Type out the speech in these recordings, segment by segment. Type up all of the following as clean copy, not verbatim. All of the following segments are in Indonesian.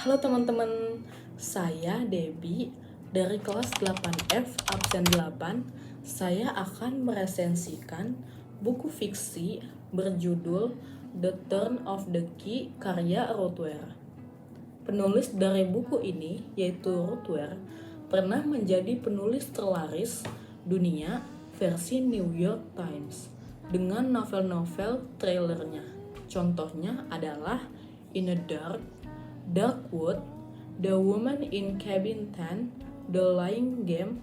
Halo teman-teman, saya Debbie dari kelas 8F absen 8. Saya akan meresensikan buku fiksi berjudul The Turn of the Key karya Rothwell. Penulis dari buku ini, yaitu Rothwell, pernah menjadi penulis terlaris dunia versi New York Times dengan novel-novel trailernya. Contohnya adalah In a Dark Wood, The Woman in Cabin 10, The Lying Game,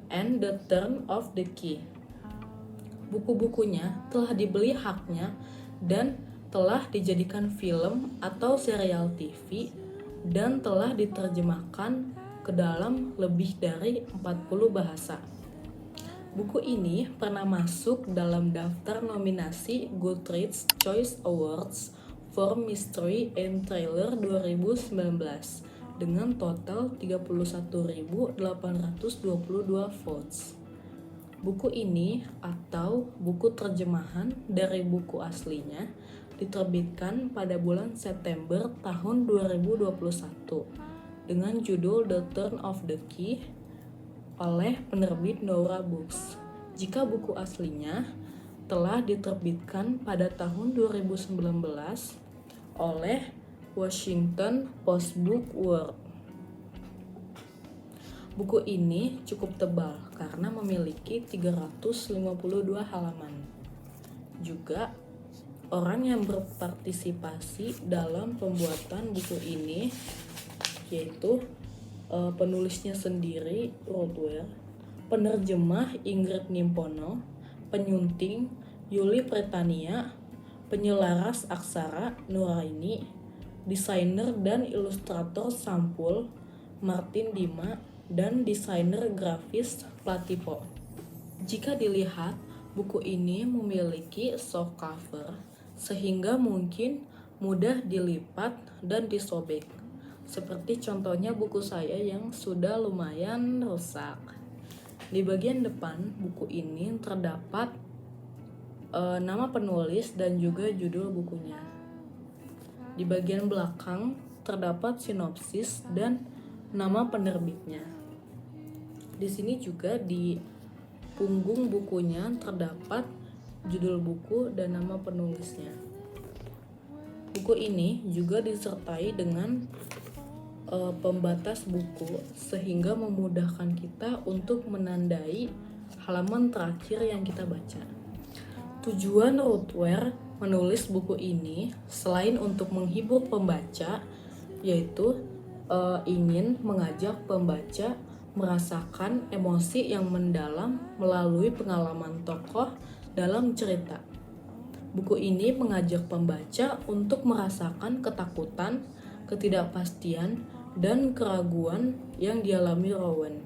and The Turn of the Key. Buku-bukunya telah dibeli haknya dan telah dijadikan film atau serial TV dan telah diterjemahkan ke dalam lebih dari 40 bahasa. Buku ini pernah masuk dalam daftar nominasi Goodreads Choice Awards for Mystery and Thriller 2019 dengan total 31.822 votes. Buku ini atau buku terjemahan dari buku aslinya diterbitkan pada bulan September tahun 2021 dengan judul The Turn of the Key oleh penerbit Nora Books. Jika buku aslinya telah diterbitkan pada tahun 2019 oleh Washington Post Book World. Buku ini cukup tebal karena memiliki 352 halaman. Juga orang yang berpartisipasi dalam pembuatan buku ini yaitu penulisnya sendiri Rothwell, penerjemah Ingrid Nimpono, penyunting Yuli Pretania, penyelaras aksara Nuraini, desainer dan ilustrator sampul Martin Dima, dan desainer grafis Platipo. Jika dilihat, buku ini memiliki soft cover sehingga mungkin mudah dilipat dan disobek. Seperti contohnya buku saya yang sudah lumayan rusak. Di bagian depan buku ini terdapat nama penulis dan juga judul bukunya. Di bagian belakang terdapat sinopsis dan nama penerbitnya. Di sini juga di punggung bukunya terdapat judul buku dan nama penulisnya. Buku ini juga disertai dengan pembatas buku sehingga memudahkan kita untuk menandai halaman terakhir yang kita baca. Tujuan Rothwell menulis buku ini selain untuk menghibur pembaca, yaitu ingin mengajak pembaca merasakan emosi yang mendalam melalui pengalaman tokoh dalam cerita. Buku ini mengajak pembaca untuk merasakan ketakutan, ketidakpastian, dan keraguan yang dialami Rowan.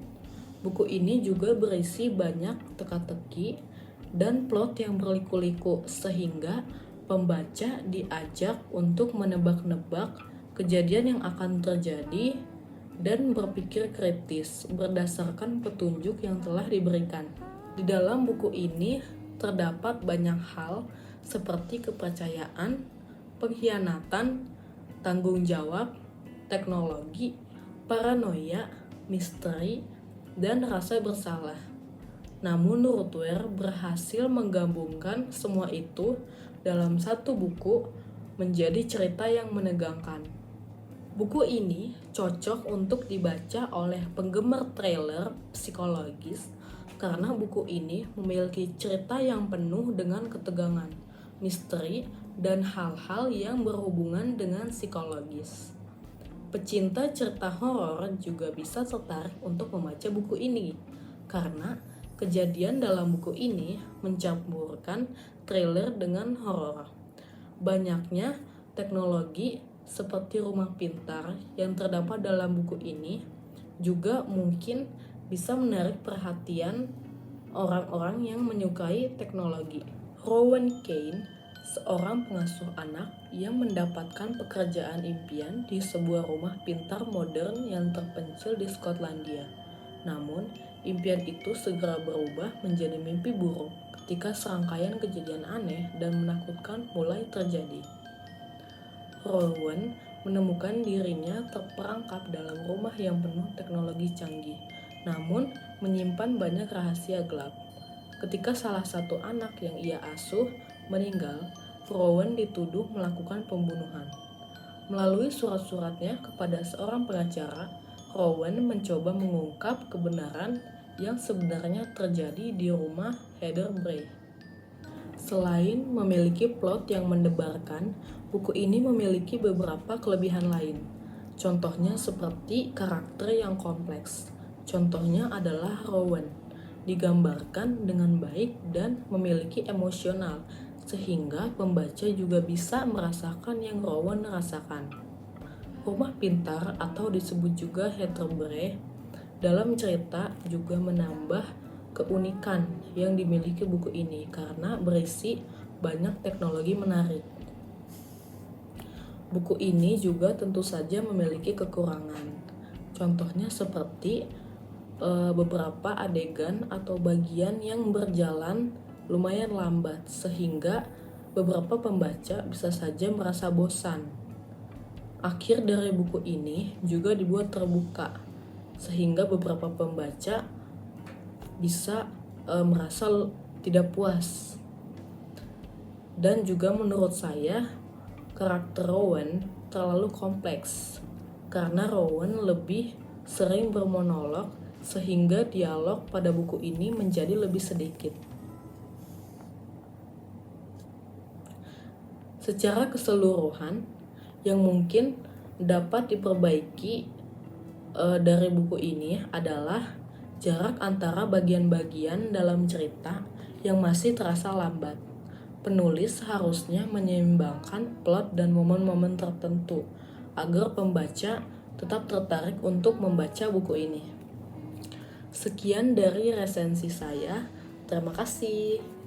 Buku ini juga berisi banyak teka-teki dan plot yang berliku-liku sehingga pembaca diajak untuk menebak-nebak kejadian yang akan terjadi dan berpikir kritis berdasarkan petunjuk yang telah diberikan. Di dalam buku ini terdapat banyak hal seperti kepercayaan, pengkhianatan, tanggung jawab, teknologi, paranoia, misteri, dan rasa bersalah. Namun Rothwell berhasil menggabungkan semua itu dalam satu buku menjadi cerita yang menegangkan. Buku ini cocok untuk dibaca oleh penggemar thriller psikologis karena buku ini memiliki cerita yang penuh dengan ketegangan, misteri, dan hal-hal yang berhubungan dengan psikologis. Pecinta cerita horor juga bisa tertarik untuk membaca buku ini karena kejadian dalam buku ini mencampurkan thriller dengan horor. Banyaknya teknologi seperti rumah pintar yang terdapat dalam buku ini juga mungkin bisa menarik perhatian orang-orang yang menyukai teknologi. Rowan Kane, seorang pengasuh anak yang mendapatkan pekerjaan impian di sebuah rumah pintar modern yang terpencil di Skotlandia. Namun, impian itu segera berubah menjadi mimpi buruk ketika serangkaian kejadian aneh dan menakutkan mulai terjadi. Rowan menemukan dirinya terperangkap dalam rumah yang penuh teknologi canggih, namun menyimpan banyak rahasia gelap. Ketika salah satu anak yang ia asuh meninggal, Rowan dituduh melakukan pembunuhan. Melalui surat-suratnya kepada seorang pengacara, Rowan mencoba mengungkap kebenaran yang sebenarnya terjadi di rumah Heather Bray. Selain memiliki plot yang mendebarkan, buku ini memiliki beberapa kelebihan lain. Contohnya seperti karakter yang kompleks. Contohnya adalah Rowan, digambarkan dengan baik dan memiliki emosional, sehingga pembaca juga bisa merasakan yang Rowan rasakan. Rumah pintar atau disebut juga Heather Bray dalam cerita juga menambah keunikan yang dimiliki buku ini karena berisi banyak teknologi menarik. Buku ini juga tentu saja memiliki kekurangan. Contohnya seperti beberapa adegan atau bagian yang berjalan lumayan lambat sehingga beberapa pembaca bisa saja merasa bosan. Akhir dari buku ini juga dibuat terbuka sehingga beberapa pembaca bisa merasa tidak puas. Dan juga menurut saya karakter Rowan terlalu kompleks karena Rowan lebih sering bermonolog sehingga dialog pada buku ini menjadi lebih sedikit. Secara keseluruhan, yang mungkin dapat diperbaiki dari buku ini adalah jarak antara bagian-bagian dalam cerita yang masih terasa lambat. Penulis harusnya menyeimbangkan plot dan momen-momen tertentu agar pembaca tetap tertarik untuk membaca buku ini. Sekian dari resensi saya. Terima kasih.